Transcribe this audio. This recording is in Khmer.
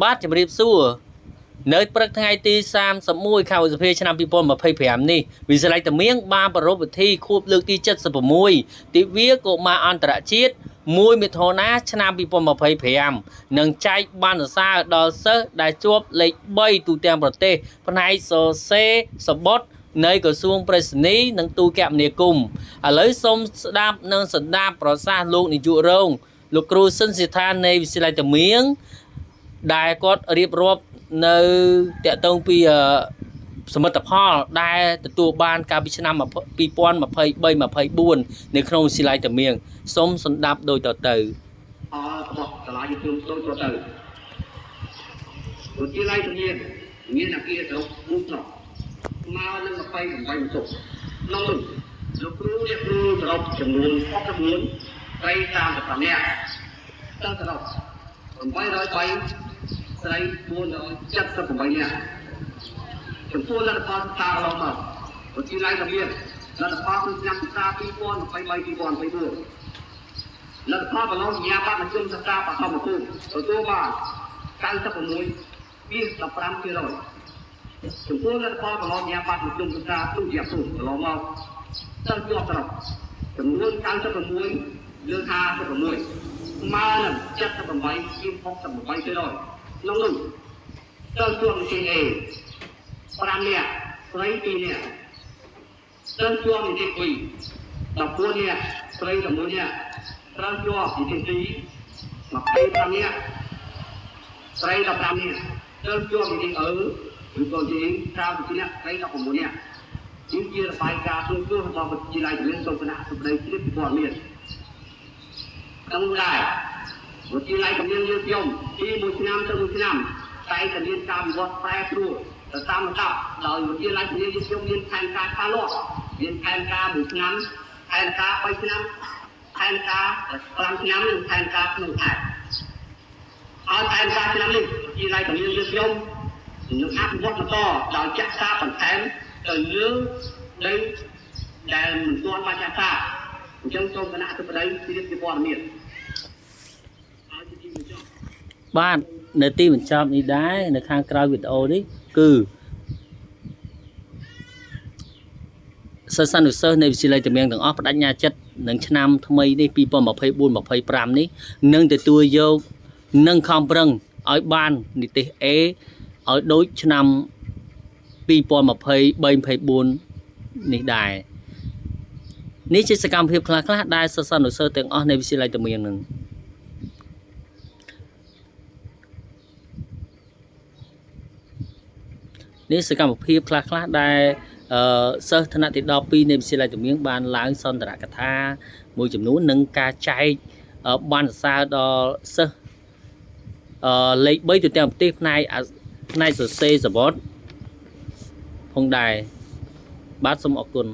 បាទជំរាបសួរនៅព្រឹកថ្ងៃទី31ខែឧសភាឆ្នាំ2025នេះវិទ្យាល័យតាមាងបានប្រារព្ធពិធីខួបលើកទី76ទិវាកុមារអន្តរជាតិ1មិថុនាឆ្នាំ2025និងចែកបានសរសើរដល់សិស្សដែលជាប់លេខ3ទូទាំងប្រទេសផ្នែកសរសេរសបុតនៃក្រសួងប្រៃសណីនិងទូរគមនាគមន៍ឥឡូវសូមស្ដាប់និងសន្តាប់ប្រសាសន៍លោកនាយករងលោកគ្រូសិនសិដ្ឋានៃវិទ្យាល័យតាមាងដែលគាត់រៀបរាប់នៅតាក់ទងពីសមិទ្ធផលដែលទទួលបានកាលពីឆ្នាំ2023-24នៅក្នុងវិទ្យាល័យតាមាងសូមសន្តាប់ដូចតទៅរបស់សាលាយុទ្ធដូចតទៅវិទ្យាល័យតាមាងមានអគារស្រុកមួយស្រុកមកនឹង28បន្ទប់ក្នុងនោះលោកគ្រូអ្នកគ្រូសរុបចំនួន69ត្រី35នាក់ទាំងសរុប803ស្រី478នាក់ចំពោះលទ្ធផលសិក្សាកន្លងមកវិទ្យាល័យតាមាងលទ្ធផលឆ្នាំសិក្សា2023-2024លទ្ធផលកន្លងសញ្ញាបត្រមធ្យមសិក្សាបឋមភូមិទទួលបាន96.15%ចំពោះលទ្ធផលកន្លងសញ្ញាបត្រមធ្យមសិក្សាទុតិយភូមិកន្លងមកសិស្សជាប់សរុបចំនួន96លើ56ស្មើនឹង78.68%ក្នុងនោះសិស្សជាប់និទាន A 5នាក់ស្រី2នាក់សិស្សជាប់និទាន B 14នាក់ស្រី11នាក់សិស្សជាប់និទាន C 25នាក់ស្រី15នាក់សិស្សជាប់និទាន E ឬក៏ជា30នាក់ស្រី16នាក់ជារបាយការណ៍ទូទៅរបស់វិទ្យាល័យតាមាងសូមគណៈសម្ដីជ្រាបព័ត៌មានក្នុងដែរវិទ្យាល័យតាមាងយើងយំពីមួយឆ្នាំទៅមួយឆ្នាំតែតែមានការវិវត្តប្រែប្រួលទៅតាមលំដាប់ដោយវិទ្យាល័យតាមាងយើងមានផែនការខាងលាប់មានផែនការ1ឆ្នាំផែនការ3ឆ្នាំផែនការ5ឆ្នាំនិងផែនការក្នុងខែហើយផែនការឆ្នាំនេះវិទ្យាល័យតាមាងយើងយំនឹងអភិវឌ្ឍបន្តដោយចាក់សារបន្ថែមទៅលើដីដែលមិនទាន់បានចាក់សារអញ្ចឹងសូមគណៈអធិបតីជ្រាបពីព័ត៌មានបាទនៅទីបញ្ចប់នេះដែរនៅខាងក្រោយវីដេអូនេះគឺសិស្សនុសិស្សនៃវិទ្យាល័យតាមាងទាំងអស់បដិញ្ញាចិត្តនឹងឆ្នាំថ្មីនេះ2024-25នេះនឹងទទួលយកនិងខំប្រឹងឲ្យបាននិទេស A ឲ្យដូចឆ្នាំ2023-24នេះដែរនេះជាសកម្មភាពខ្លះៗដែលសិស្សនុសិស្សទាំងអស់នៃវិទ្យាល័យតាមាងនឹងនេះសកម្មភាពខ្លះៗដែលសិស្សថ្នាក់ទី12នៃវិទ្យាល័យតាមាងបានឡើងសន្ទរកថាមួយចំនួននិងការចែកបានសរសើរដល់សិស្សលេខ3ទូទាំងប្រទេសផ្នែកសរសេរសបុតផងដែរបាទសូមអរគុណ